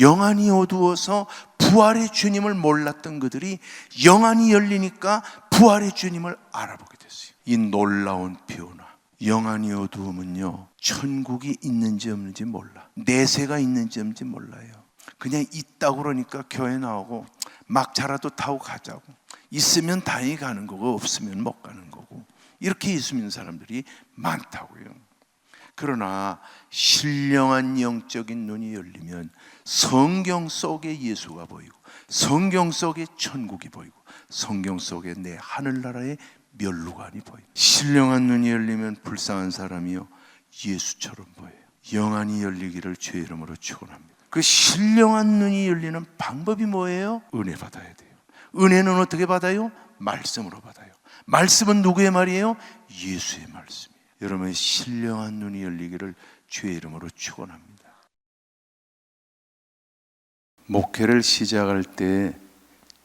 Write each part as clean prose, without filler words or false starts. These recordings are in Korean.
영안이 어두워서 부활의 주님을 몰랐던 그들이 영안이 열리니까 부활의 주님을 알아보게 됐어요. 이 놀라운 변화. 영안이 어두우면요, 천국이 있는지 없는지 몰라. 내세가 있는지 없는지 몰라요. 그냥 있다고 그러니까 교회 나오고 막차라도 타고 가자고, 있으면 다행히 가는 거고 없으면 못 가는 거고, 이렇게 있으면 사람들이 많다고요. 그러나 신령한 영적인 눈이 열리면 성경 속에 예수가 보이고, 성경 속에 천국이 보이고, 성경 속에 내 하늘나라의 멸루관이 보여요. 신령한 눈이 열리면 불쌍한 사람이요 예수처럼 보여요. 영안이 열리기를 주의 이름으로 축원합니다. 그 신령한 눈이 열리는 방법이 뭐예요? 은혜 받아야 돼요. 은혜는 어떻게 받아요? 말씀으로 받아요. 말씀은 누구의 말이에요? 예수의 말씀이에요. 여러분의 신령한 눈이 열리기를 주의 이름으로 축원합니다. 목회를 시작할 때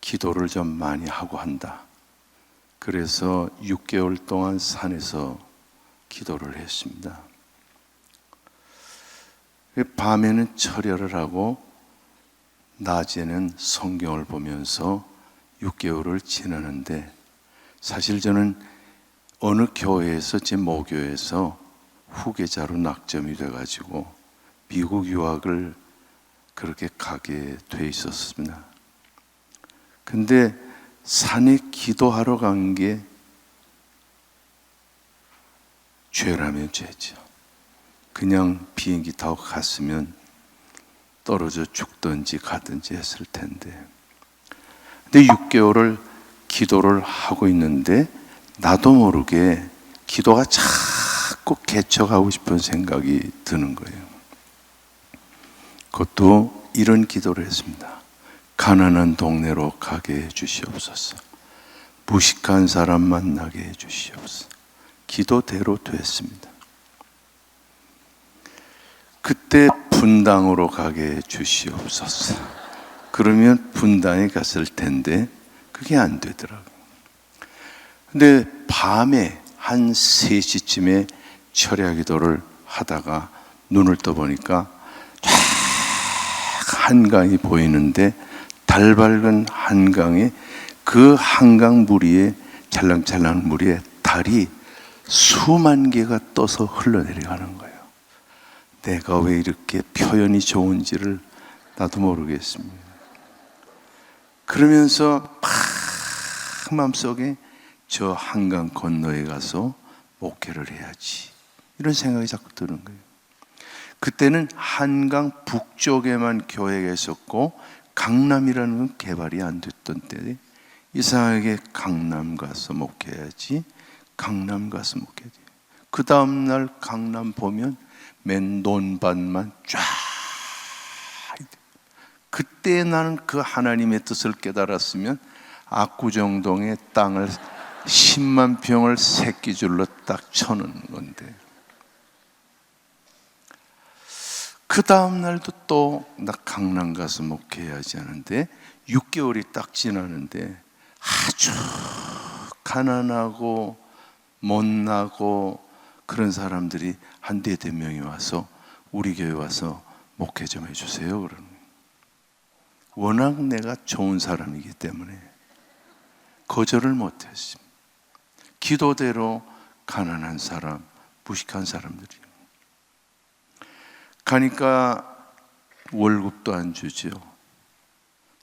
기도를 좀 많이 하고 한다. 그래서 6개월 동안 산에서 기도를 했습니다. 밤에는 철야를 하고 낮에는 성경을 보면서 6개월을 지나는데, 사실 저는 어느 교회에서, 제 모교에서 후계자로 낙점이 돼가지고 미국 유학을 그렇게 가게 돼 있었습니다. 근데 산에 기도하러 간 게 죄라면 죄죠. 그냥 비행기 타고 갔으면 떨어져 죽든지 가든지 했을 텐데. 근데 6개월을 기도를 하고 있는데 나도 모르게 기도가 자꾸 개척하고 싶은 생각이 드는 거예요. 그것도 이런 기도를 했습니다. 가난한 동네로 가게 해주시옵소서. 무식한 사람 만나게 해주시옵소서. 기도대로 됐습니다. 그때 분당으로 가게 해주시옵소서. 그러면 분당에 갔을 텐데 그게 안 되더라고요. 근데 밤에 한 3시쯤에 철야 기도를 하다가 눈을 떠보니까 쫙 한강이 보이는데, 달 밝은 한강에, 그 한강 물 위에, 찰랑찰랑 물 위에 달이 수만 개가 떠서 흘러내려가는 거예요. 내가 왜 이렇게 표현이 좋은지를 나도 모르겠습니다. 그러면서 막 마음속에 저 한강 건너에 가서 목회를 해야지, 이런 생각이 자꾸 드는 거예요. 그때는 한강 북쪽에만 교회가 있었고 강남이라는 건 개발이 안 됐던 때에 이상하게 강남 가서 목회해야지, 강남 가서 목회해야지. 그 다음날 강남 보면 맨 논밭만 쫙. 그때 나는 그 하나님의 뜻을 깨달았으면 압구정동의 땅을 10만 평을 새끼줄로 딱 쳐놓는 건데, 그 다음 날도 또 나 강남 가서 목회해야지 하는데 6개월이 딱 지나는데 아주 가난하고 못나고 그런 사람들이 한 4명이 와서 우리 교회 와서 목회 좀 해주세요 그러는 거예요. 워낙 내가 좋은 사람이기 때문에 거절을 못했습니다. 기도대로 가난한 사람, 무식한 사람들이 가니까 월급도 안 주죠.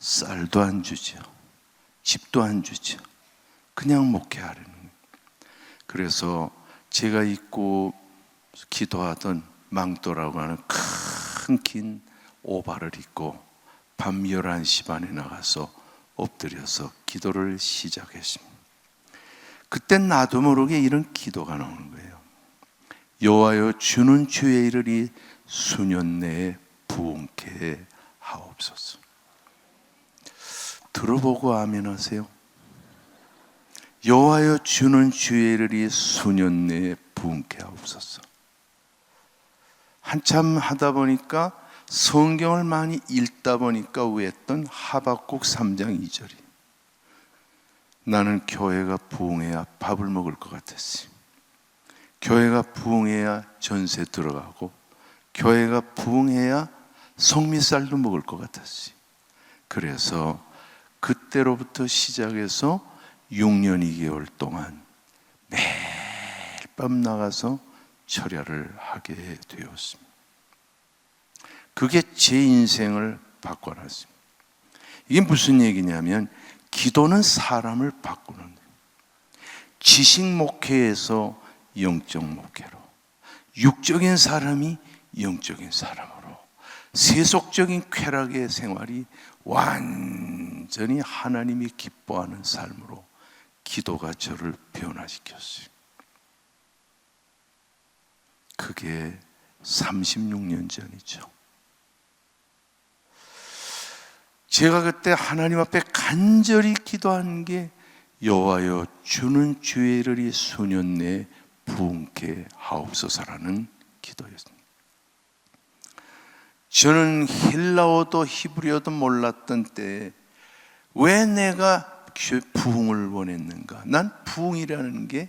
쌀도 안 주죠. 집도 안 주죠. 그냥 목회하려는 거예요. 그래서 제가 입고 기도하던 망토라고 하는 큰 긴 오바를 입고 밤 11시 반에 나가서 엎드려서 기도를 시작했습니다. 그때 나도 모르게 이런 기도가 나오는 거예요. 여호와여, 주는 주의 이르리 수년 내에 부흥케 하옵소서. 들어보고 아멘 하세요. 여호와여, 주는 주의 이르리 수년 내에 부흥케 하옵소서. 한참 하다 보니까, 성경을 많이 읽다 보니까 외웠던 하박국 3장 2절이 나는 교회가 부흥해야 밥을 먹을 것 같았어요. 교회가 부흥해야 전세 들어가고, 교회가 부흥해야 성미쌀도 먹을 것 같았어요. 그래서 그때로부터 시작해서 6년 2개월 동안 매일 밤 나가서 철야를 하게 되었습니다. 그게 제 인생을 바꿔놨습니다. 이게 무슨 얘기냐면 기도는 사람을 바꾸는 거예요. 지식 목회에서 영적 목회로, 육적인 사람이 영적인 사람으로, 세속적인 쾌락의 생활이 완전히 하나님이 기뻐하는 삶으로 기도가 저를 변화시켰어요. 그게 36년 전이죠. 제가 그때 하나님 앞에 간절히 기도한 게 여호와여 주는 주의 일을 수년 내에 부흥케 하옵소서라는 기도였습니다. 저는 헬라어도 히브리어도 몰랐던 때에 왜 내가 부흥을 원했는가? 난 부흥이라는 게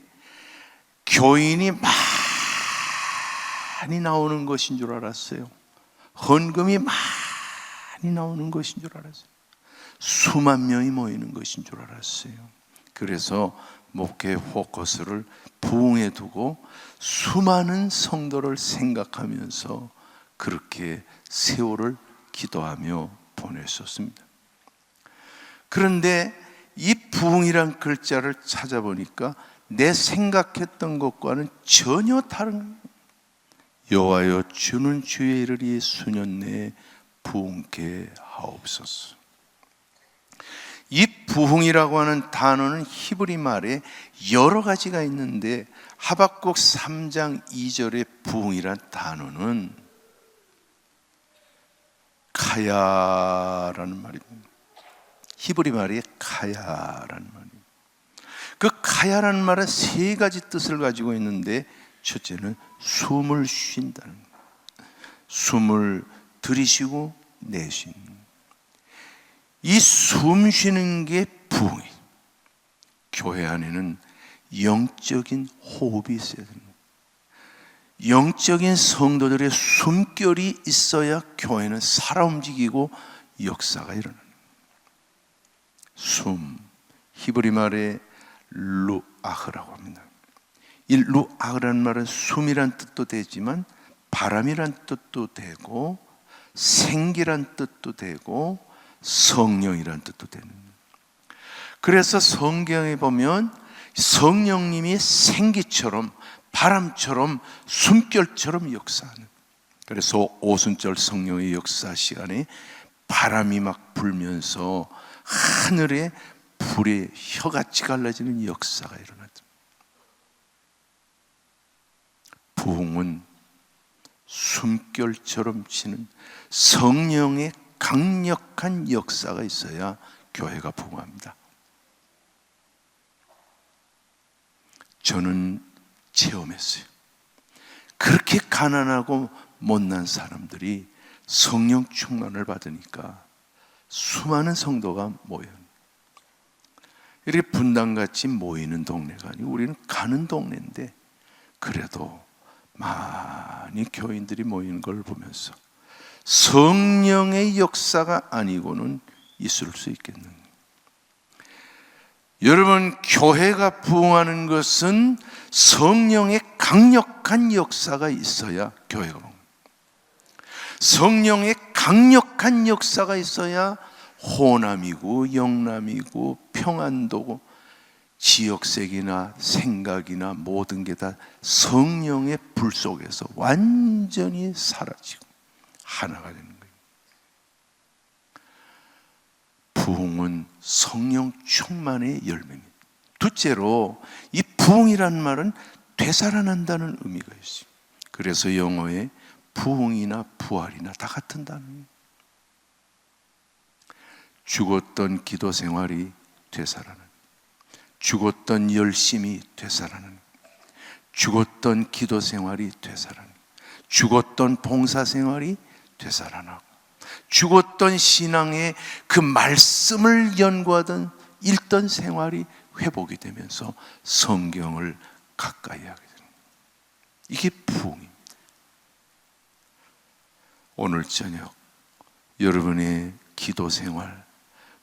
교인이 많이 나오는 것인 줄 알았어요. 헌금이 많이 나오는 것인 줄 알았어요. 수만 명이 모이는 것인 줄 알았어요. 그래서 목회 포커스를 부흥에 두고 수많은 성도를 생각하면서 그렇게 세월을 기도하며 보냈었습니다. 그런데 이 부흥이란 글자를 찾아보니까 내 생각했던 것과는 전혀 다른 거예요. 여호와여 주는 주의 일을 이 수년 내에 부흥케 하옵소서. 이 부흥이라고 하는 단어는 히브리 말에 여러 가지가 있는데 하박국 3장 2절의 부흥이란 단어는 카야라는 말입니다. 히브리 말이 카야라는 말입니다. 그 카야라는 말은 세 가지 뜻을 가지고 있는데 첫째는 숨을 쉰다는 거예요. 숨을 들이쉬고 내쉬는. 이 숨 쉬는 게 부흥이에요. 교회 안에는 영적인 호흡이 있어야 됩니다. 영적인 성도들의 숨결이 있어야 교회는 살아 움직이고 역사가 일어나는 거예요. 숨, 히브리 말에 루아흐라고 합니다. 이 루아흐라는 말은 숨이란 뜻도 되지만 바람이란 뜻도 되고 생기란 뜻도 되고 성령이란 뜻도 되는 거예요. 그래서 성경에 보면 성령님이 생기처럼 바람처럼 숨결처럼 역사하는. 그래서 오순절 성령의 역사 시간에 바람이 막 불면서 하늘에 불의 혀같이 갈라지는 역사가 일어나죠. 부흥은 숨결처럼 치는 성령의 강력한 역사가 있어야 교회가 부흥합니다. 저는 체험했어요. 그렇게 가난하고 못난 사람들이 성령 충만을 받으니까 수많은 성도가 모여요. 이렇게 분당같이 모이는 동네가 아니고 우리는 가는 동네인데 그래도 많이 교인들이 모이는 걸 보면서 성령의 역사가 아니고는 있을 수 있겠는가? 여러분, 교회가 부흥하는 것은 성령의 강력한 역사가 있어야 교회가 부흥합니다. 성령의 강력한 역사가 있어야 호남이고 영남이고 평안도고 지역색이나 생각이나 모든 게 다 성령의 불 속에서 완전히 사라지고 하나가 되는 거예요. 부흥은 성령 충만의 열매입니다. 둘째로 이 부흥이라는 말은 되살아난다는 의미가 있어요. 그래서 영어에 부흥이나 부활이나 다 같은 단어예요. 죽었던 기도 생활이 되살아나는, 죽었던 열심이 되살아나는, 죽었던 기도 생활이 되살아나는, 죽었던 봉사 생활이 되살아나고, 죽었던 신앙의 그 말씀을 연구하던 읽던 생활이 회복이 되면서 성경을 가까이 하게 되는 거예요. 이게 부흥입니다. 오늘 저녁 여러분의 기도 생활,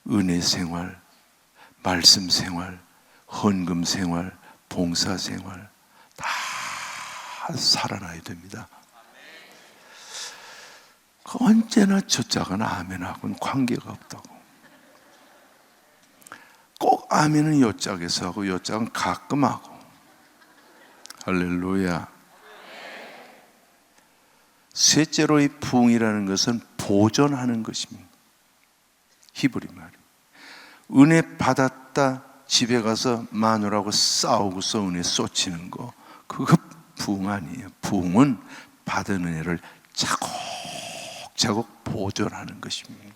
은혜 생활, 말씀 생활, 헌금 생활, 봉사 생활 다 살아나야 됩니다. 언제나 저짝은 아멘하고는 관계가 없다고. 꼭 아멘은 요짝에서 하고 요짝은 가끔 하고. 할렐루야. 셋째로 이 부흥이라는 것은 보존하는 것입니다. 히브리 말입니다. 은혜 받았다 집에 가서 마누라하고 싸우고서 은혜 쏟치는 거, 그거 부흥 아니에요. 부흥은 받은 은혜를 차곡차곡 보존하는 것입니다.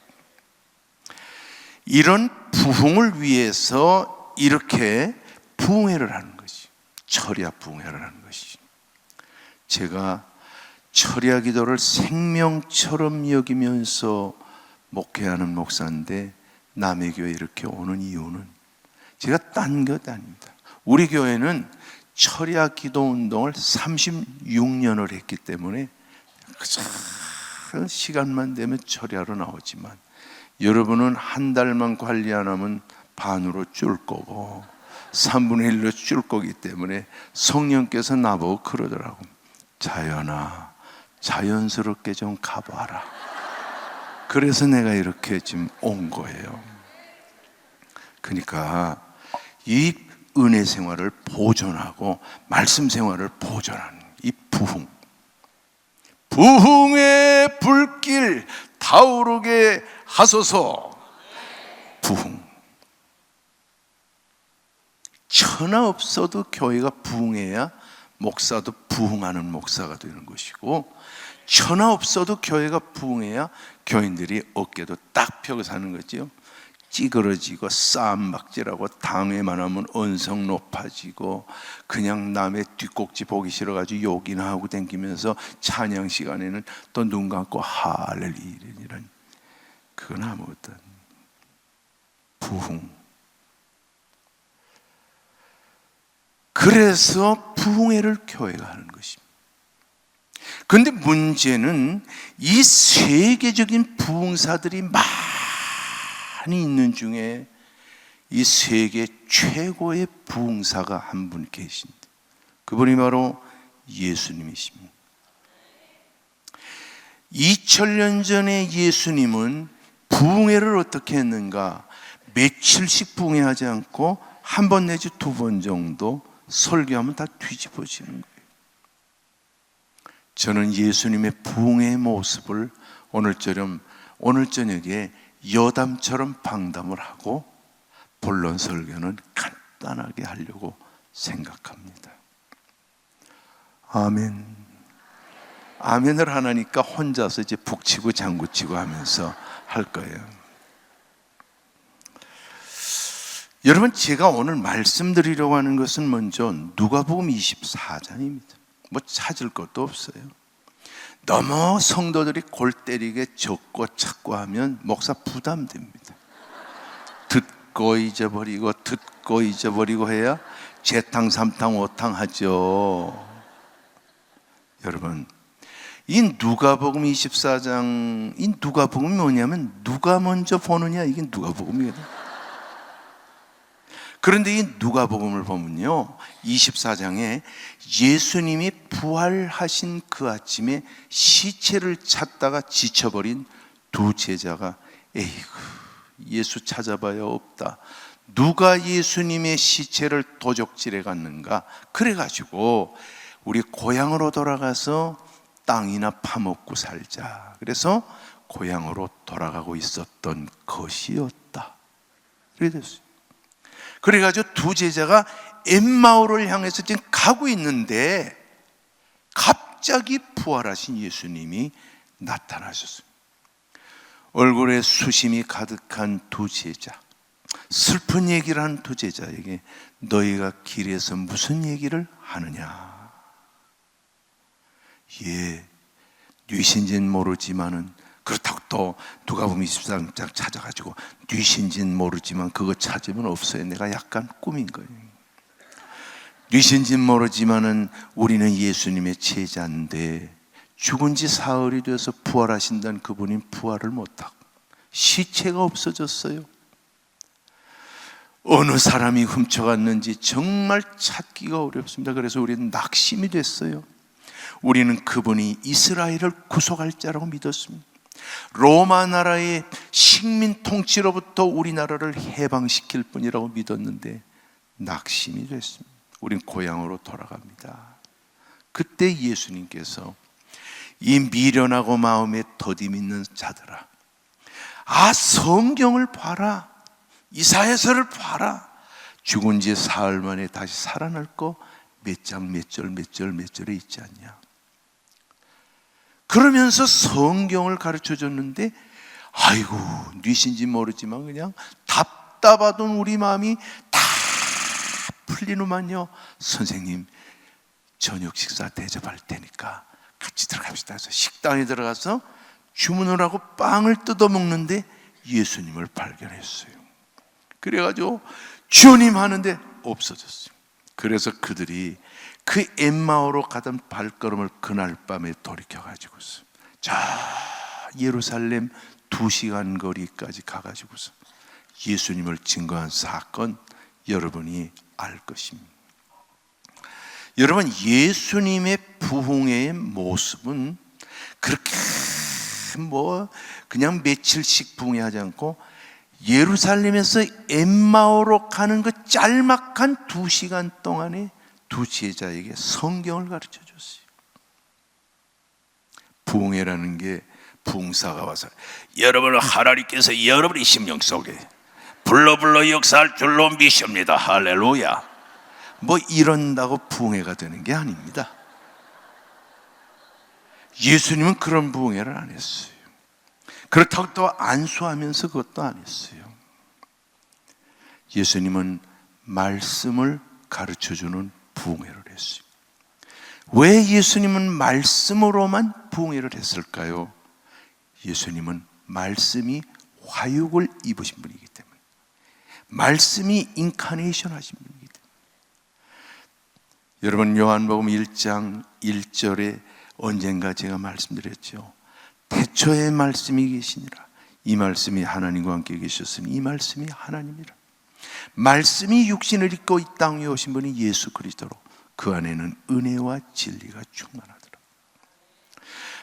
이런 부흥을 위해서 이렇게 부흥회를 하는 것이, 철야 부흥회를 하는 것이. 제가 철야 기도를 생명처럼 여기면서 목회하는 목사인데 남의 교회에 이렇게 오는 이유는 제가 딴 것 아닙니다. 우리 교회는 철야 기도 운동을 36년을 했기 때문에 시간만 되면 철야로 나오지만, 여러분은 한 달만 관리 안 하면 반으로 줄 거고 3분의 1로 줄 거기 때문에 성령께서 나보고 그러더라고. 자연아, 자연스럽게 좀 가봐라. 그래서 내가 이렇게 지금 온 거예요. 그러니까 이 은혜 생활을 보존하고 말씀 생활을 보존하는 이 부흥, 부흥의 불길 타오르게 하소서. 부흥. 천하 없어도 교회가 부흥해야 목사도 부흥하는 목사가 되는 것이고, 천하 없어도 교회가 부흥해야 교인들이 어깨도 딱 펴고 사는 거죠. 찌그러지고 싸움박질하고 당회만 하면 언성 높아지고 그냥 남의 뒷꼭지 보기 싫어가지고 욕이나 하고 댕기면서 찬양 시간에는 또 눈 감고 할렐루야, 그건 아무것도 아니에요. 부흥. 그래서 부흥회를 교회가 하는 것입니다. 그런데 문제는 이 세계적인 부흥사들이 많이 있는 중에 이 세계 최고의 부흥사가 한 분 계십니다. 그분이 바로 예수님이십니다. 2000년 전에 예수님은 부흥회를 어떻게 했는가? 며칠씩 부흥회하지 않고 한 번 내지 두 번 정도 설교하면 다 뒤집어지는 거예요. 저는 예수님의 부흥회의 모습을 오늘 저녁에 여담처럼 방담을 하고 본론 설교는 간단하게 하려고 생각합니다. 아멘. 아멘을 하나니까 혼자서 이제 북치고 장구치고 하면서 할 거예요. 여러분, 제가 오늘 말씀드리려고 하는 것은 먼저 누가복음 24장입니다. 뭐 찾을 것도 없어요. 너무 성도들이 골 때리게 적고 찾고 하면 목사 부담됩니다. 듣고 잊어버리고 해야 재탕, 삼탕, 오탕 하죠. 여러분, 이 누가복음 24장, 이 누가복음이 뭐냐면 누가 먼저 보느냐, 이게 누가복음이거든요. 그런데 이 누가복음을 보면요, 24장에 예수님이 부활하신 그 아침에 시체를 찾다가 지쳐버린 두 제자가 에이구, 예수 찾아봐야 없다. 누가 예수님의 시체를 도적질해 갔는가? 그래가지고 우리 고향으로 돌아가서 땅이나 파먹고 살자. 그래서 고향으로 돌아가고 있었던 것이었다. 그렇게 됐어요. 그래가지고 두 제자가 엠마오를 향해서 지금 가고 있는데 갑자기 부활하신 예수님이 나타나셨습니다. 얼굴에 수심이 가득한 두 제자, 슬픈 얘기를 한 두 제자에게 너희가 길에서 무슨 얘기를 하느냐? 예, 뉘신지는 모르지만은, 그렇다고 또 누가복음 24장 찾아가지고 뉘신지는 모르지만 그거 찾으면 없어요. 내가 약간 꾸민 거예요. 뉘신지는 모르지만은 우리는 예수님의 제자인데 죽은 지 사흘이 돼서 부활하신다는 그분이 부활을 못하고 시체가 없어졌어요. 어느 사람이 훔쳐갔는지 정말 찾기가 어렵습니다. 그래서 우리는 낙심이 됐어요. 우리는 그분이 이스라엘을 구속할 자라고 믿었습니다. 로마 나라의 식민 통치로부터 우리나라를 해방시킬 분이라고 믿었는데 낙심이 됐습니다. 우린 고향으로 돌아갑니다. 그때 예수님께서 이 미련하고 마음에 더디 믿는 자들아, 성경을 봐라, 이사야서를 봐라. 죽은 지 사흘 만에 다시 살아날 거 몇 장 몇 절 몇 절 몇 절에 있지 않냐. 그러면서 성경을 가르쳐 줬는데, 아이고 뉘신지 모르지만 그냥 답답하던 우리 마음이 다 풀린 후만요, 선생님 저녁 식사 대접할 테니까 같이 들어갑시다 해서 식당에 들어가서 주문을 하고 빵을 뜯어 먹는데 예수님을 발견했어요. 그래가지고 주님 하는데 없어졌어요. 그래서 그들이 그 엠마오로 가던 발걸음을 그날 밤에 돌이켜가지고서 자 예루살렘 2시간 거리까지 가가지고서 예수님을 증거한 사건, 여러분이 알 것입니다. 여러분, 예수님의 부흥의 모습은 그렇게 그냥 며칠씩 부흥하지 않고 예루살렘에서 엠마오로 가는 그 짤막한 2시간 동안에 두 제자에게 성경을 가르쳐 줬어요. 부흥회라는 게 부흥사가 와서 여러분을 하나님께서 여러분의 심령 속에 불러 역사할 줄로 믿습니다. 할렐루야. 이런다고 부흥회가 되는 게 아닙니다. 예수님은 그런 부흥회를 안 했어요. 그렇다고 또 안수하면서 그것도 안 했어요. 예수님은 말씀을 가르쳐주는 부흥회를 했어요. 왜 예수님은 말씀으로만 부흥회를 했을까요? 예수님은 말씀이 화육을 입으신 분이기 때문에, 말씀이 인카네이션 하신 분이기 때문에. 여러분, 요한복음 1장 1절에 언젠가 제가 말씀드렸죠. 태초에 말씀이 계시니라. 이 말씀이 하나님과 함께 계셨으니 이 말씀이 하나님이라. 말씀이 육신을 입고 이 땅에 오신 분이 예수 그리스도로 그 안에는 은혜와 진리가 충만하더라.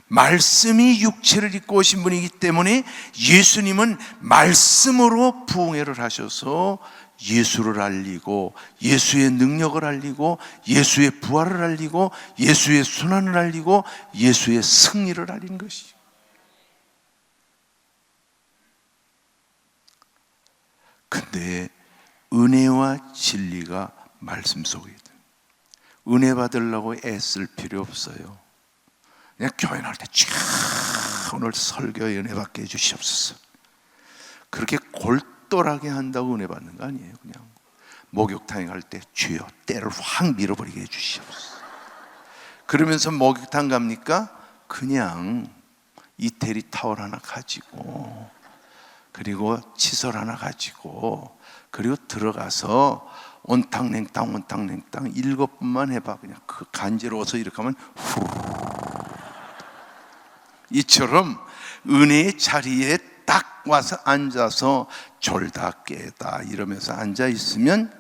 말씀이 육체를 입고 오신 분이기 때문에 예수님은 말씀으로 부흥회를 하셔서 예수를 알리고 예수의 능력을 알리고 예수의 부활을 알리고 예수의 순환을 알리고 예수의 승리를 알린 것이죠. 근데 은혜와 진리가 말씀 속에 있다. 은혜 받으려고 애쓸 필요 없어요. 그냥 교회 나올 때 오늘 설교에 은혜 받게 해주시옵소서. 그렇게 골똘하게 한다고 은혜 받는 거 아니에요. 그냥 목욕탕에 갈 때 주여 때를 확 밀어버리게 해주시옵소서. 그러면서 목욕탕 갑니까? 그냥 이태리 타월 하나 가지고 그리고 칫솔 하나 가지고 그리고 들어가서 온탕냉탕 7번만 해봐. 그냥 그 간지러워서 이렇게 하면 이처럼 은혜의 자리에 딱 와서 앉아서 졸다 깨다 이러면서 앉아 있으면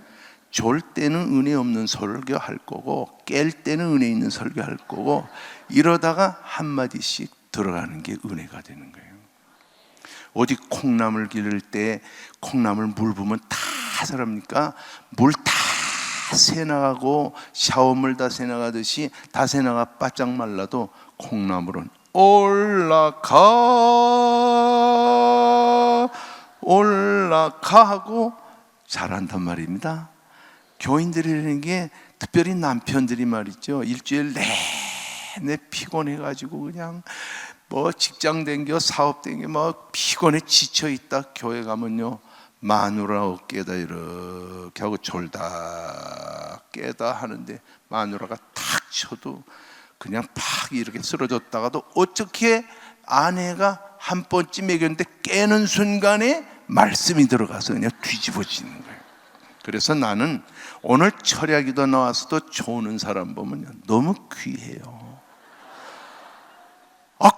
졸 때는 은혜 없는 설교 할 거고 깰 때는 은혜 있는 설교 할 거고 이러다가 한마디씩 들어가는 게 은혜가 되는 거예요. 어디 콩나물 기를 때 콩나물 물 부으면 다 새납니까? 물 다 새나가고 샤워물 다 새나가듯이 다 새나가 바짝 말라도 콩나물은 올라가 하고 자란단 말입니다. 교인들이라는 게 특별히 남편들이 말이죠. 일주일 내내 피곤해가지고 그냥 직장 댕겨 사업 댕겨 피곤해 지쳐있다 교회 가면요 마누라 어깨에다 이렇게 하고 졸다 깨다 하는데 마누라가 탁 쳐도 그냥 팍 이렇게 쓰러졌다가도 어떻게 아내가 한 번쯤 먹였는데 깨는 순간에 말씀이 들어가서 그냥 뒤집어지는 거예요. 그래서 나는 오늘 철야기도 나와서도 조는 사람 보면 너무 귀해요.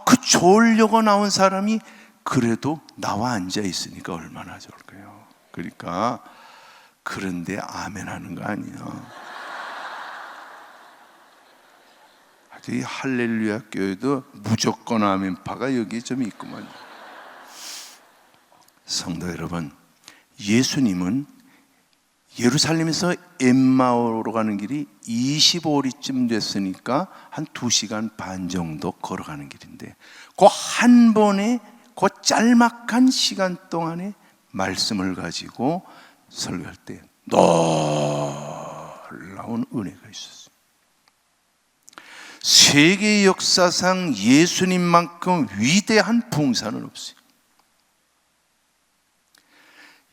그 좋으려고 나온 사람이 그래도 나와 앉아 있으니까 얼마나 좋을까요? 그러니까 그런데 아멘 하는 거 아니에요. 이 할렐루야 교회도 무조건 아멘파가 여기 좀 있구만. 성도 여러분, 예수님은 예루살렘에서 엠마오로 가는 길이 25리쯤 됐으니까 한 2시간 반 정도 걸어가는 길인데, 그 한 번에 그 짤막한 시간 동안에 말씀을 가지고 설교할 때 놀라운 은혜가 있었어요. 세계 역사상 예수님만큼 위대한 부흥사는 없어요.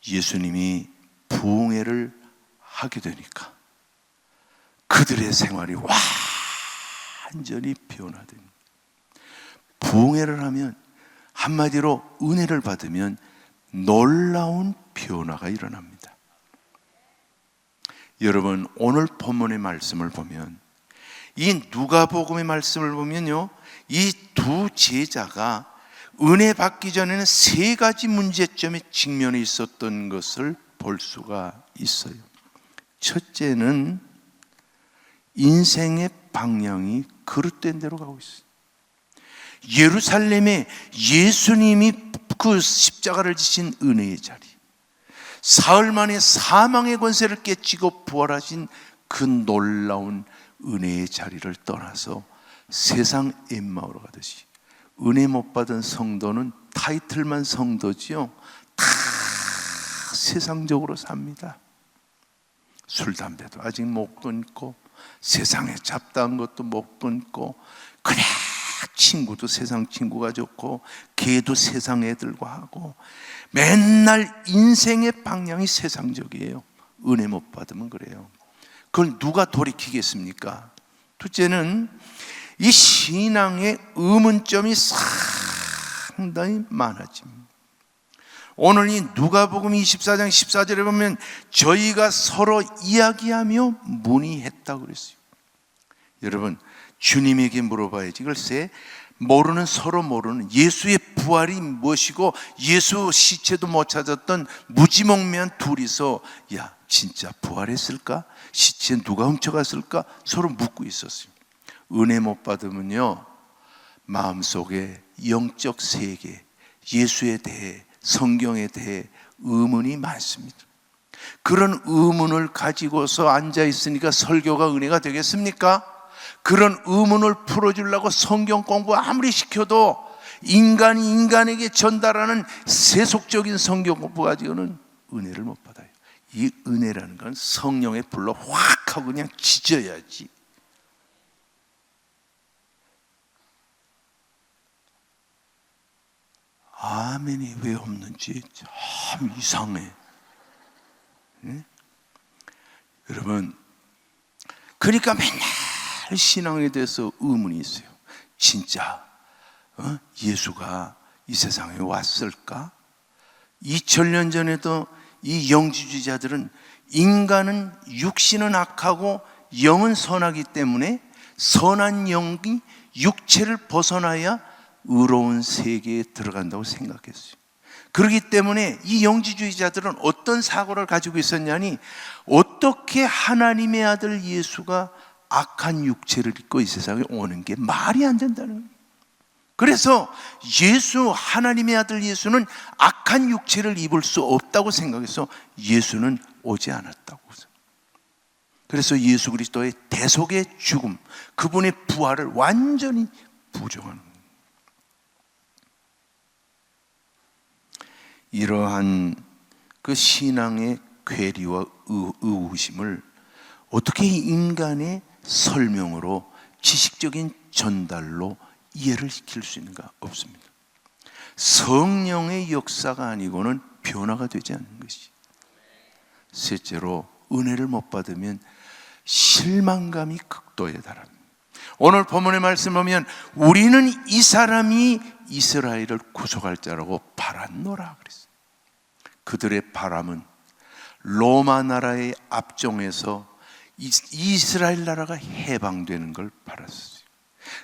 예수님이 부흥회를 하게 되니까 그들의 생활이 완전히 변화됩니다. 부흥회를 하면, 한마디로 은혜를 받으면 놀라운 변화가 일어납니다. 여러분, 오늘 본문의 말씀을 보면, 이 누가복음의 말씀을 보면요, 이 두 제자가 은혜 받기 전에는 3가지 문제점에 직면해 있었던 것을 볼 수가 있어요. 첫째는 인생의 방향이 그릇된 대로 가고 있어요. 예루살렘에 예수님이 그 십자가를 지신 은혜의 자리, 사흘 만에 사망의 권세를 깨치고 부활하신 그 놀라운 은혜의 자리를 떠나서 세상 엠마오로 가듯이, 은혜 못 받은 성도는 타이틀만 성도지요, 다 세상적으로 삽니다. 술, 담배도 아직 못 끊고, 세상에 잡다한 것도 못 끊고, 그래 친구도 세상 친구가 좋고, 걔도 세상 애들과 하고, 맨날 인생의 방향이 세상적이에요. 은혜 못 받으면 그래요. 그걸 누가 돌이키겠습니까? 둘째는 이 신앙의 의문점이 상당히 많아집니다. 오늘 이 누가복음 24장 14절에 보면 저희가 서로 이야기하며 문의했다고 그랬어요. 여러분, 주님에게 물어봐야지. 글쎄, 서로 모르는 예수의 부활이 무엇이고 예수 시체도 못 찾았던 무지몽매한 둘이서, 야, 진짜 부활했을까? 시체 누가 훔쳐갔을까? 서로 묻고 있었어요. 은혜 못 받으면요, 마음속에 영적 세계, 예수에 대해, 성경에 대해 의문이 많습니다. 그런 의문을 가지고서 앉아 있으니까 설교가 은혜가 되겠습니까? 그런 의문을 풀어주려고 성경 공부 아무리 시켜도 인간이 인간에게 전달하는 세속적인 성경 공부 가지고는 은혜를 못 받아요. 이 은혜라는 건 성령의 불로 확 하고 그냥 지져야지. 아멘이 왜 없는지 참 이상해. 네? 여러분, 그러니까 맨날 신앙에 대해서 의문이 있어요. 진짜 예수가 이 세상에 왔을까? 2000년 전에도 이 영지주의자들은 인간은 육신은 악하고 영은 선하기 때문에 선한 영이 육체를 벗어나야 의로운 세계에 들어간다고 생각했어요. 그렇기 때문에 이 영지주의자들은 어떤 사고를 가지고 있었냐니, 어떻게 하나님의 아들 예수가 악한 육체를 입고 이 세상에 오는 게 말이 안 된다는 거예요. 그래서 하나님의 아들 예수는 악한 육체를 입을 수 없다고 생각해서 예수는 오지 않았다고. 그래서 예수 그리스도의 대속의 죽음, 그분의 부활을 완전히 부정하는 거예요. 이러한 그 신앙의 괴리와 의구심을 어떻게 인간의 설명으로, 지식적인 전달로 이해를 시킬 수 있는가? 없습니다. 성령의 역사가 아니고는 변화가 되지 않는 것이. 셋째로, 은혜를 못 받으면 실망감이 극도에 달합니다. 오늘 본문의 말씀을 보면 우리는 이 사람이 이스라엘을 구속할 자라고 바랐노라 그랬어요. 그들의 바람은 로마 나라의 압정에서 이스라엘 나라가 해방되는 걸 바랐어요.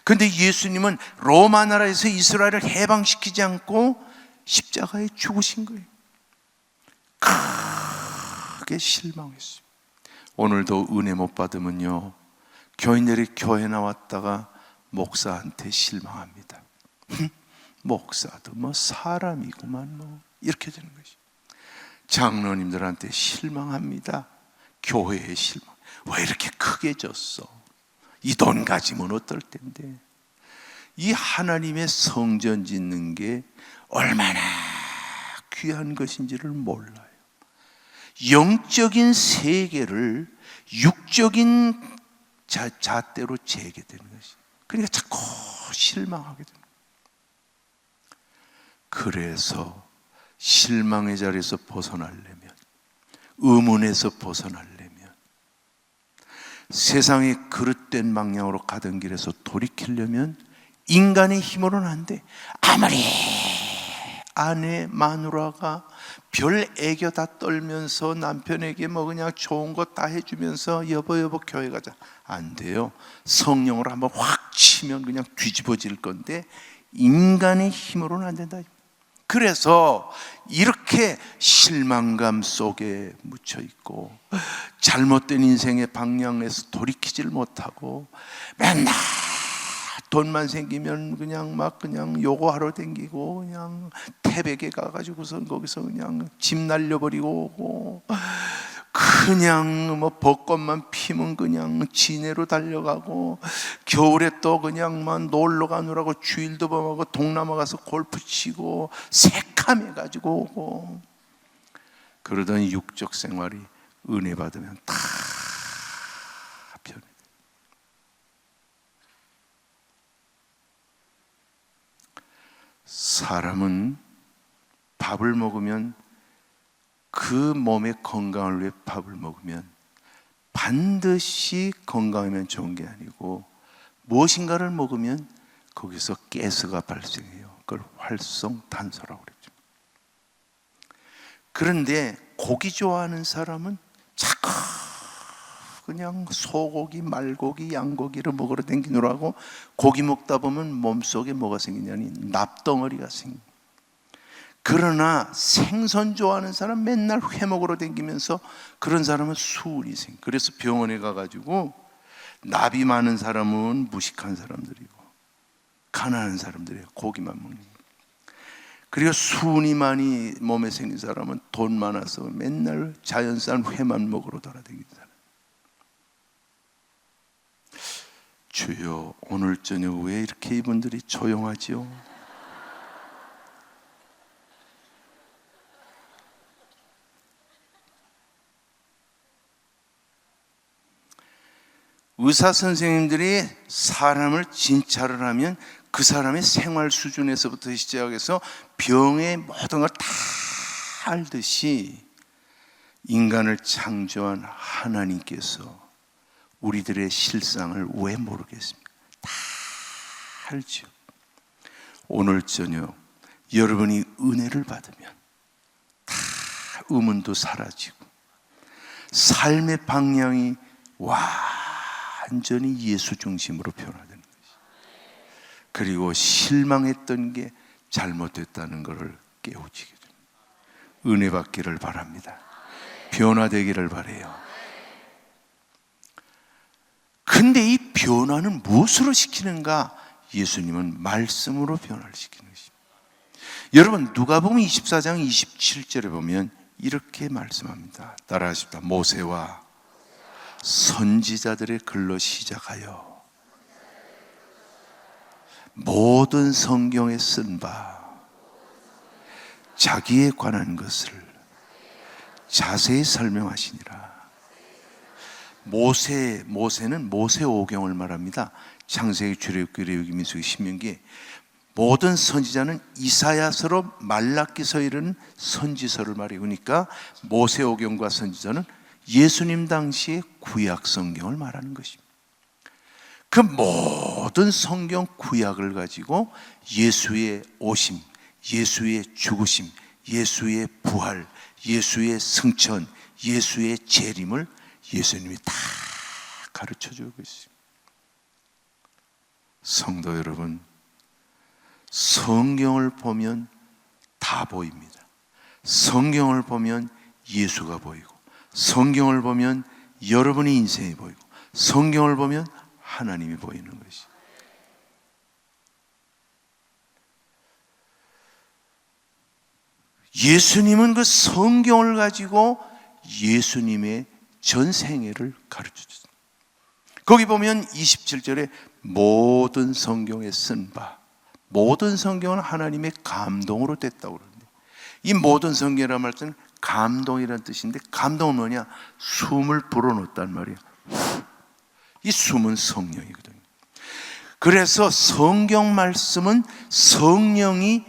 그런데 예수님은 로마 나라에서 이스라엘을 해방시키지 않고 십자가에 죽으신 거예요. 크게 실망했어요. 오늘도 은혜 못 받으면요, 교인들이 교회 나왔다가 목사한테 실망합니다. 목사도 뭐 사람이구만 뭐 이렇게 되는 것이. 장로님들한테 실망합니다. 교회에 실망. 왜 이렇게 크게 졌어? 이 돈 가지면 어떨 텐데. 이 하나님의 성전 짓는 게 얼마나 귀한 것인지를 몰라요. 영적인 세계를 육적인 잣대로 재게 되는 것이. 그러니까 자꾸 실망하게 됩니다. 그래서 실망의 자리에서 벗어나려면, 의문에서 벗어나려면, 세상의 그릇된 방향으로 가던 길에서 돌이키려면 인간의 힘으로는 안 돼. 아무리 아내 마누라가 별 애교 다 떨면서 남편에게 뭐 그냥 좋은 거 다 해주면서 여보 교회 가자, 안 돼요. 성령으로 한번 확 치면 그냥 뒤집어질 건데 인간의 힘으로는 안 된다. 그래서 이렇게 실망감 속에 묻혀 있고 잘못된 인생의 방향에서 돌이키질 못하고 맨날 돈만 생기면 그냥 막 그냥 요거하러 댕기고 그냥 태백에 가가지고서 거기서 그냥 집 날려버리고 오고, 그냥 뭐 벚꽃만 피면 그냥 진해로 달려가고, 겨울에 또 그냥 막 놀러 가느라고 주일도 범하고 동남아 가서 골프 치고 새카매가지고 오고, 그러던 육적 생활이 은혜 받으면 다 변해. 사람은 밥을 먹으면, 그 몸의 건강을 위해 밥을 먹으면 반드시 건강하면 좋은 게 아니고 무엇인가를 먹으면 거기서 가스가 발생해요. 그걸 활성탄소라고 그러죠. 그런데 고기 좋아하는 사람은 자꾸 그냥 소고기, 말고기, 양고기를 먹으러 댕기느라고 고기 먹다 보면 몸속에 뭐가 생기냐니 납덩어리가 생깁니다. 그러나 생선 좋아하는 사람 맨날 회 먹으러 댕기면서 그런 사람은 수은이 생겨. 그래서 병원에 가가지고 납이 많은 사람은 무식한 사람들이고 가난한 사람들이에요. 고기만 먹는 거예요. 그리고 수은이 많이 몸에 생긴 사람은 돈 많아서 맨날 자연산 회만 먹으러 돌아다니는 사람. 주여, 오늘 저녁 왜 이렇게 이분들이 조용하지요? 의사 선생님들이 사람을 진찰을 하면 그 사람의 생활 수준에서부터 시작해서 병의 모든 걸 다 알듯이 인간을 창조한 하나님께서 우리들의 실상을 왜 모르겠습니까? 다 알죠. 오늘 저녁 여러분이 은혜를 받으면 다 의문도 사라지고 삶의 방향이 완전히 예수 중심으로 변화되는 것이, 그리고 실망했던 게 잘못됐다는 것을 깨우치게 됩니다. 은혜 받기를 바랍니다. 변화되기를 바라요. 근데 이 변화는 무엇으로 시키는가? 예수님은 말씀으로 변화를 시키는 것입니다. 여러분, 누가복음 24장 27절에 보면 이렇게 말씀합니다. 따라하십시다. 모세와 선지자들의 글로 시작하여 모든 성경에 쓴 바 자기에 관한 것을 자세히 설명하시니라. 모세는 모세오경을 말합니다. 창세기, 출애굽기, 레위기, 민수기, 신명기. 모든 선지자는 이사야서로 말라기서 이르는 선지서를 말해요. 그러니까 모세오경과 선지자는 예수님 당시의 구약 성경을 말하는 것입니다. 그 모든 성경 구약을 가지고 예수의 오심, 예수의 죽으심, 예수의 부활, 예수의 승천, 예수의 재림을 예수님이 다 가르쳐 주고 있습니다. 성도 여러분, 성경을 보면 다 보입니다. 성경을 보면 예수가 보이고, 성경을 보면 여러분의 인생이 보이고, 성경을 보면 하나님이 보이는 것이. 예수님은 그 성경을 가지고 예수님의 전 생애를 가르쳐 주셨습니다. 거기 보면 27절에 모든 성경에 쓴 바, 모든 성경은 하나님의 감동으로 됐다고 그러는데, 이 모든 성경이라는 말은 감동이라는 뜻인데, 감동은 뭐냐? 숨을 불어넣었단 말이에요. 이 숨은 성령이거든요. 그래서 성경 말씀은 성령이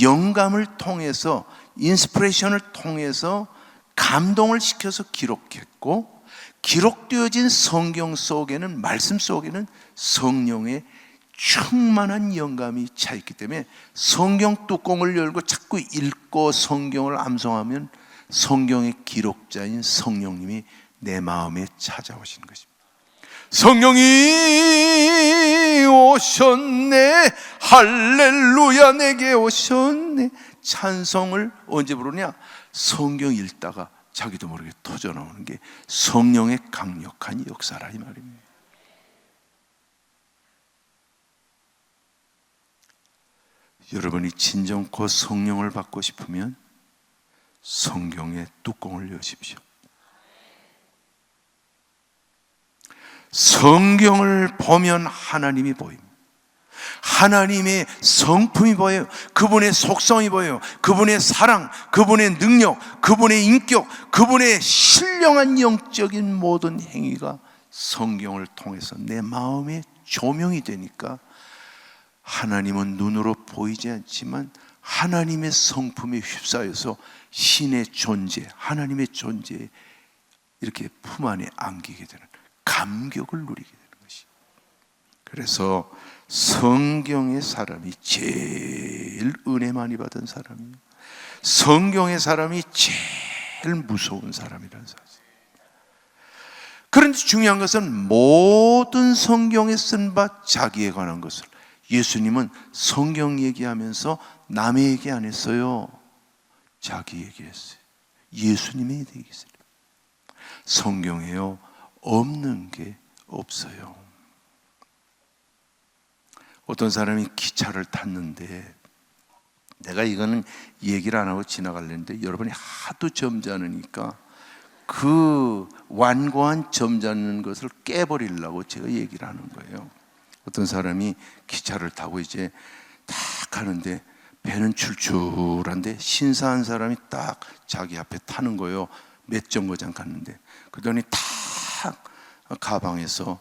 영감을 통해서, 인스피레이션을 통해서 감동을 시켜서 기록했고, 기록되어진 성경 속에는, 말씀 속에는 성령의 충만한 영감이 차 있기 때문에 성경 뚜껑을 열고 자꾸 읽고 성경을 암송하면 성경의 기록자인 성령님이 내 마음에 찾아오시는 것입니다. 성령이 오셨네, 할렐루야, 내게 오셨네. 찬송을 언제 부르냐? 성경 읽다가 자기도 모르게 터져 나오는 게 성령의 강력한 역사라 이 말입니다. 여러분이 진정코 성령을 받고 싶으면 성경의 뚜껑을 여십시오. 성경을 보면 하나님이 보입니다. 하나님의 성품이 보여요. 그분의 속성이 보여요. 그분의 사랑, 그분의 능력, 그분의 인격, 그분의 신령한 영적인 모든 행위가 성경을 통해서 내 마음에 조명이 되니까 하나님은 눈으로 보이지 않지만 하나님의 성품에 휩싸여서 신의 존재, 하나님의 존재에 이렇게 품 안에 안기게 되는 감격을 누리게 되는 것이. 그래서 성경의 사람이 제일 은혜 많이 받은 사람이에요. 성경의 사람이 제일 무서운 사람이라는 사실. 그런데 중요한 것은 모든 성경에 쓴 바 자기에 관한 것을, 예수님은 성경 얘기하면서 남의 얘기 안 했어요. 자기 얘기했어요. 예수님의 얘기했어요. 성경에요, 없는 게 없어요. 어떤 사람이 기차를 탔는데, 내가 이거는 얘기를 안 하고 지나가려는데 여러분이 하도 점잖으니까 그 완고한 점잖은 것을 깨버리려고 제가 얘기를 하는 거예요. 어떤 사람이 기차를 타고 이제 딱 가는데 배는 출출한데 신사한 사람이 딱 자기 앞에 타는 거예요. 몇 정거장 갔는데. 그러더니 딱 가방에서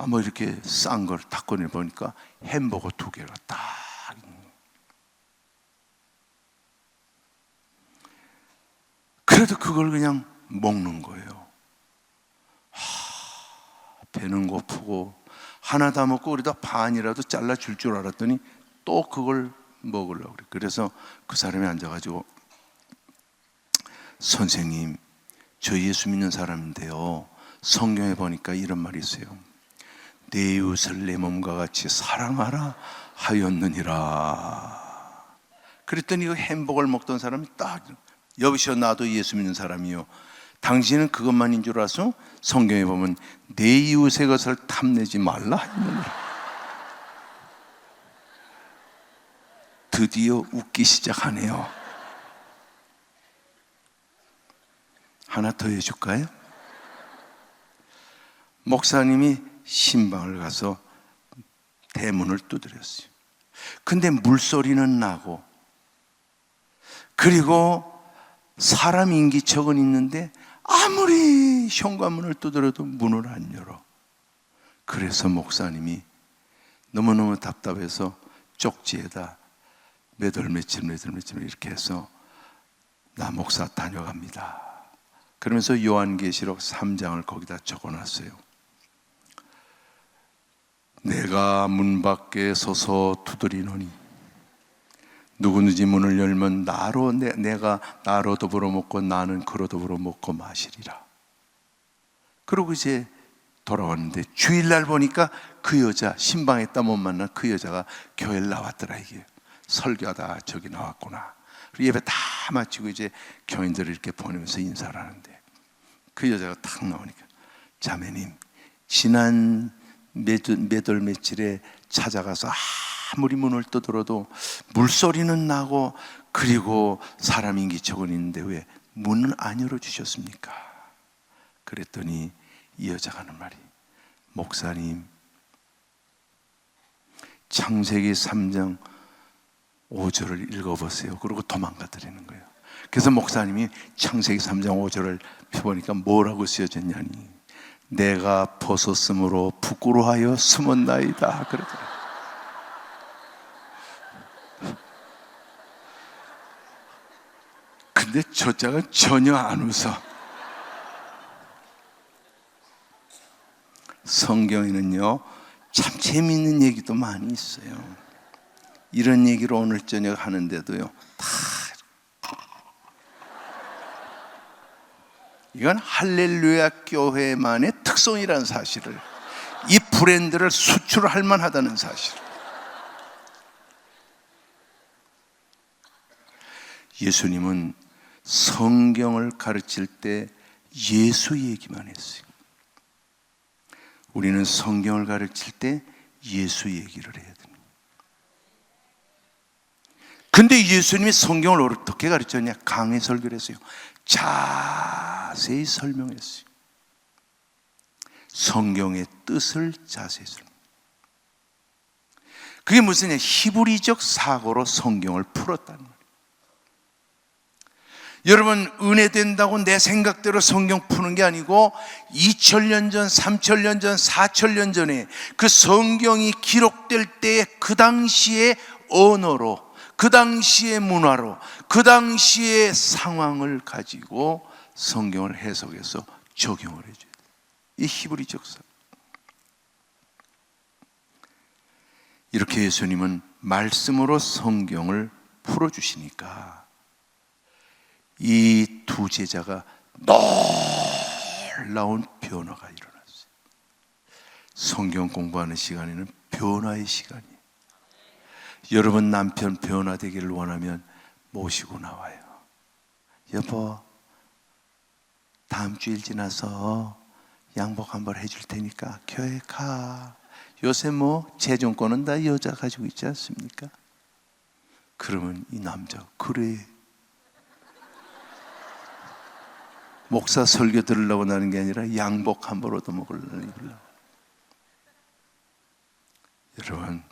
뭐 이렇게 싼 걸 딱 꺼내 보니까 햄버거 2개가 딱. 그래도 그걸 그냥 먹는 거예요. 배는 고프고 하나 다 먹고 그러다 반이라도 잘라줄 줄 알았더니 또 그걸 먹으려고 그래. 그래서 그 사람이 앉아가지고, 선생님, 저 예수 믿는 사람인데요, 성경에 보니까 이런 말이 있어요. 내 이웃을 내 몸과 같이 사랑하라 하였느니라. 그랬더니 그 햄버거를 먹던 사람이 딱, 여보시오, 나도 예수 믿는 사람이요, 당신은 그것만인 줄 알아서 성경에 보면 내 이웃의 것을 탐내지 말라 하였느니라. 드디어 웃기 시작하네요. 하나 더 해줄까요? 목사님이 신방을 가서 대문을 두드렸어요. 근데 물소리는 나고, 그리고 사람 인기척은 있는데 아무리 현관문을 두드려도 문을 안 열어. 그래서 목사님이 너무너무 답답해서 쪽지에다 몇 월 며칠 이렇게 해서, 나 목사 다녀갑니다. 그러면서 요한계시록 3장을 거기다 적어놨어요. 내가 문 밖에 서서 두드리노니 누구든지 문을 열면 내가 나로 더불어 먹고 나는 그로 더불어 먹고 마시리라. 그리고 이제 돌아왔는데 주일날 보니까 그 여자, 신방했다 못 만난 그 여자가 교회를 나왔더라. 이게 설교하다 저기 나왔구나. 그리고 예배 다 마치고 이제 교인들을 이렇게 보내면서 인사를 하는데 그 여자가 탁 나오니까, 자매님, 지난 몇 월 며칠에 찾아가서 아무리 문을 두드려도 물소리는 나고 그리고 사람 인기척은 있는데 왜 문을 안 열어주셨습니까? 그랬더니 이 여자가 하는 말이, 목사님, 창세기 3장 5절을 읽어보세요. 그러고 도망가더라는 거예요. 그래서 목사님이 창세기 3장 5절을 펴보니까 뭐라고 쓰여졌냐니, 내가 벗었으므로 부끄러워하여 숨었나이다 그러더라고요. 근데 저 자가 전혀 안 웃어. 성경에는요 참 재미있는 얘기도 많이 있어요. 이런 얘기를 오늘 저녁 하는데도요 다 이건 할렐루야 교회만의 특성이라는 사실을, 이 브랜드를 수출할 만하다는 사실. 예수님은 성경을 가르칠 때 예수 얘기만 했어요. 우리는 성경을 가르칠 때 예수 얘기를 해야 됩니다. 근데 예수님이 성경을 어떻게 가르쳤냐? 강해 설교를 했어요. 자세히 설명했어요. 성경의 뜻을 자세히 설명. 그게 무슨 히브리적 사고로 성경을 풀었다는 거예요. 여러분, 은혜 된다고 내 생각대로 성경 푸는 게 아니고 2000년 전, 3000년 전, 4000년 전에 그 성경이 기록될 때의 그 당시의 언어로, 그 당시의 문화로, 그 당시의 상황을 가지고 성경을 해석해서 적용을 해줘야 돼요. 이 히브리적 사고. 이렇게 예수님은 말씀으로 성경을 풀어주시니까 이 두 제자가 놀라운 변화가 일어났어요. 성경 공부하는 시간에는 변화의 시간이에요. 여러분 남편 변화되기를 원하면 모시고 나와요. 여보, 다음 주일 지나서 양복 한벌 해줄 테니까 교회 가. 요새 뭐 재정권은 다 여자 가지고 있지 않습니까? 그러면 이 남자, 그래, 목사 설교 들으려고 나는 게 아니라 양복 한 벌 얻어먹으려고. 여러분,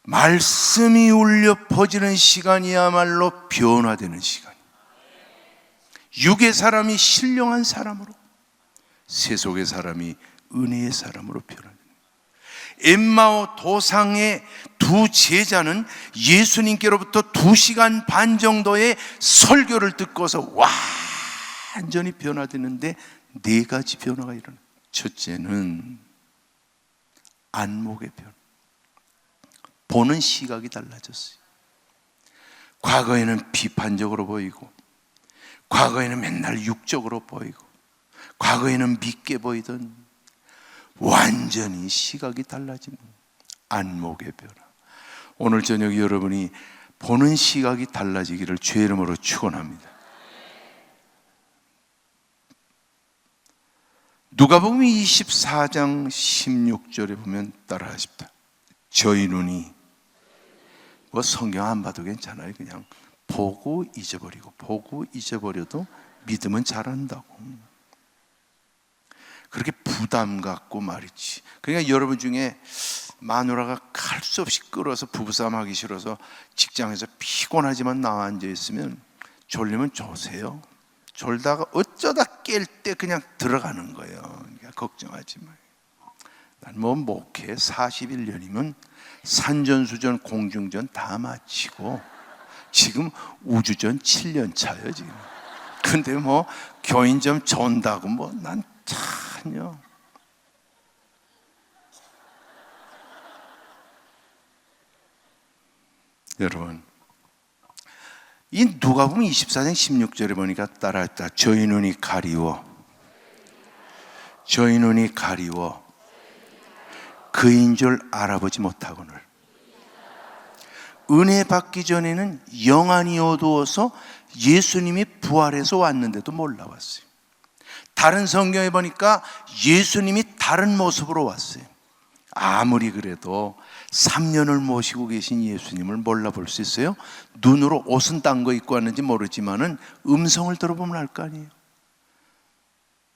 말씀이 울려 퍼지는 시간이야말로 변화되는 시간. 육의 사람이 신령한 사람으로, 세속의 사람이 은혜의 사람으로 변화되는. 엠마오 도상의 두 제자는 예수님께로부터 2시간 반 정도의 설교를 듣고서 완전히 변화되는데 4가지 변화가 일어나요. 첫째는 안목의 변화. 보는 시각이 달라졌어요. 과거에는 비판적으로 보이고, 과거에는 맨날 육적으로 보이고, 과거에는 믿게 보이던 완전히 시각이 달라지는 안목의 변화. 오늘 저녁 여러분이 보는 시각이 달라지기를 주의 이름으로 축원합니다. 누가복음 24장 16절에 보면 따라하십니다. 저희 눈이, 뭐 성경 안 봐도 괜찮아요. 그냥 보고 잊어버리고, 보고 잊어버려도 믿음은 자란다고. 그렇게 부담 갖고 말이지. 그러니까 여러분 중에 마누라가 갈 수 없이 끌어서 부부싸움 하기 싫어서 직장에서 피곤하지만 나와 앉아 있으면 졸리면 조세요. 졸다가 어쩌다 깰 때 그냥 들어가는 거예요. 그러니까 걱정하지 마요. 난 뭐 목회 41년이면 산전수전 공중전 다 마치고 지금 우주전 7년 차예요 지금. 근데 뭐 교인 좀 존다고 뭐 난 참요. 여러분, 이 누가복음 24장 16절에 보니까 따라했다. 저희 눈이 가리워 저희 눈이 가리워 그인 줄 알아보지 못하거늘. 은혜 받기 전에는 영안이 어두워서 예수님이 부활해서 왔는데도 몰라왔어요. 다른 성경에 보니까 예수님이 다른 모습으로 왔어요. 아무리 그래도 3년을 모시고 계신 예수님을 몰라볼 수 있어요? 눈으로 옷은 딴 거 입고 왔는지 모르지만은 음성을 들어보면 알 거 아니에요.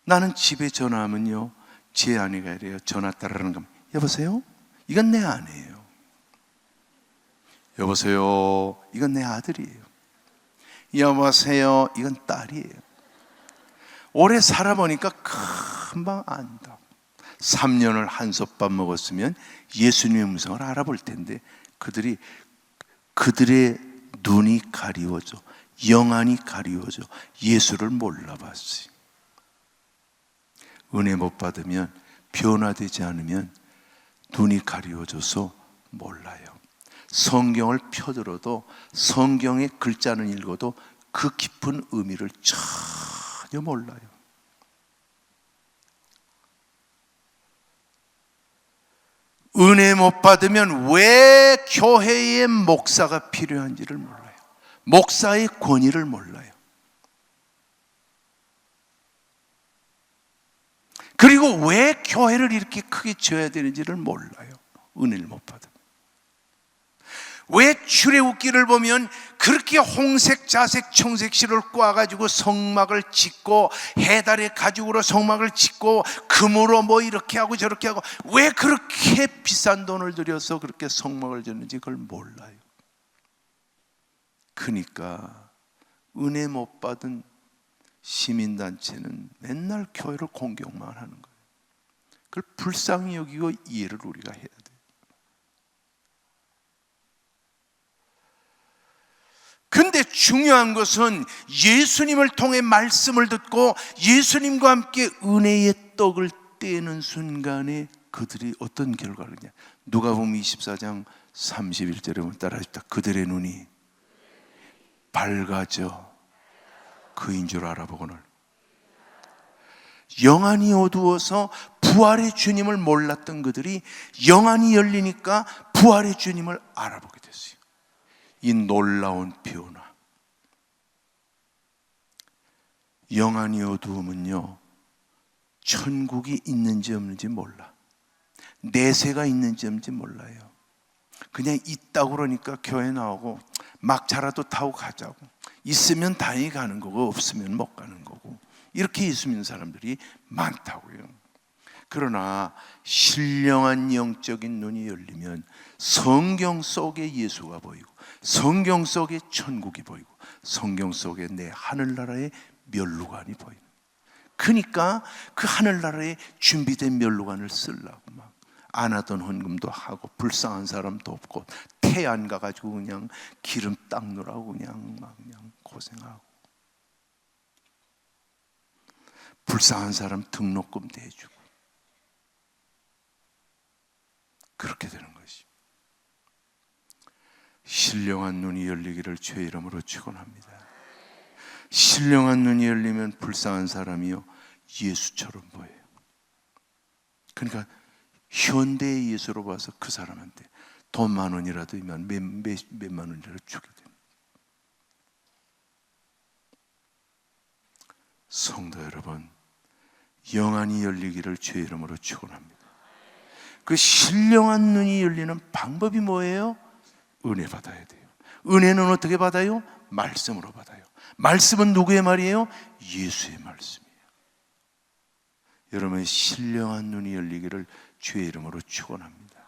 나는 집에 전화하면요, 제 아내가 이래요. 전화 따르는 거, 여보세요? 이건 내 아내예요. 여보세요? 이건 내 아들이에요. 여보세요? 이건 딸이에요. 오래 살아보니까 금방 안다. 3년을 한솥밥 먹었으면 예수님의 음성을 알아볼 텐데 그들의 눈이 가리워져, 영안이 가리워져 예수를 몰라봤어요. 은혜 못 받으면, 변화되지 않으면 눈이 가리워져서 몰라요. 성경을 펴들어도, 성경의 글자는 읽어도 그 깊은 의미를 전혀 몰라요. 은혜 못 받으면 왜 교회에 목사가 필요한지를 몰라요. 목사의 권위를 몰라요. 그리고 왜 교회를 이렇게 크게 지어야 되는지를 몰라요. 은혜를 못 받으면. 왜 출애굽기를 보면 그렇게 홍색, 자색, 청색실을 꽈가지고 성막을 짓고, 해달의 가죽으로 성막을 짓고, 금으로 뭐 이렇게 하고 저렇게 하고, 왜 그렇게 비싼 돈을 들여서 그렇게 성막을 짓는지 그걸 몰라요. 그러니까 은혜 못 받은 시민단체는 맨날 교회를 공격만 하는 거예요. 그걸 불쌍히 여기고 이해를 우리가 해야 돼요. 근데 중요한 것은 예수님을 통해 말씀을 듣고 예수님과 함께 은혜의 떡을 떼는 순간에 그들이 어떤 결과를 하냐. 누가복음 24장 31절에 보면 따라하십시다. 그들의 눈이 밝아져 그인 줄 알아보거늘. 영안이 어두워서 부활의 주님을 몰랐던 그들이 영안이 열리니까 부활의 주님을 알아보게 됐어요. 이 놀라운 변화. 영안이 어두우면요, 천국이 있는지 없는지 몰라. 내세가 있는지 없는지 몰라요. 그냥 있다고 그러니까 교회 나오고 막차라도 타고 가자고. 있으면 다행히 가는 거고 없으면 못 가는 거고, 이렇게 예수 믿는 사람들이 많다고요. 그러나 신령한 영적인 눈이 열리면 성경 속에 예수가 보이고, 성경 속에 천국이 보이고, 성경 속에 내 하늘나라의 멸루관이 보이는. 그러니까 그 하늘나라에 준비된 멸루관을 쓰려고 막 안 하던 헌금도 하고, 불쌍한 사람도 없고, 태안 가가지고 그냥 기름 닦느라고 그냥 고생하고, 불쌍한 사람 등록금 대주고, 그렇게 되는 것이. 신령한 눈이 열리기를 주의 이름으로 축원합니다. 신령한 눈이 열리면 불쌍한 사람이요 예수처럼 보여요. 그러니까 현대의 예수로 봐서 그 사람한테 돈 10,000원이라도 이면 몇만 원이라도 주게 됩니다. 성도 여러분, 영안이 열리기를 주의 이름으로 축원합니다. 그 신령한 눈이 열리는 방법이 뭐예요? 은혜 받아야 돼요. 은혜는 어떻게 받아요? 말씀으로 받아요. 말씀은 누구의 말이에요? 예수의 말씀이에요. 여러분의 신령한 눈이 열리기를 주의 이름으로 축원합니다.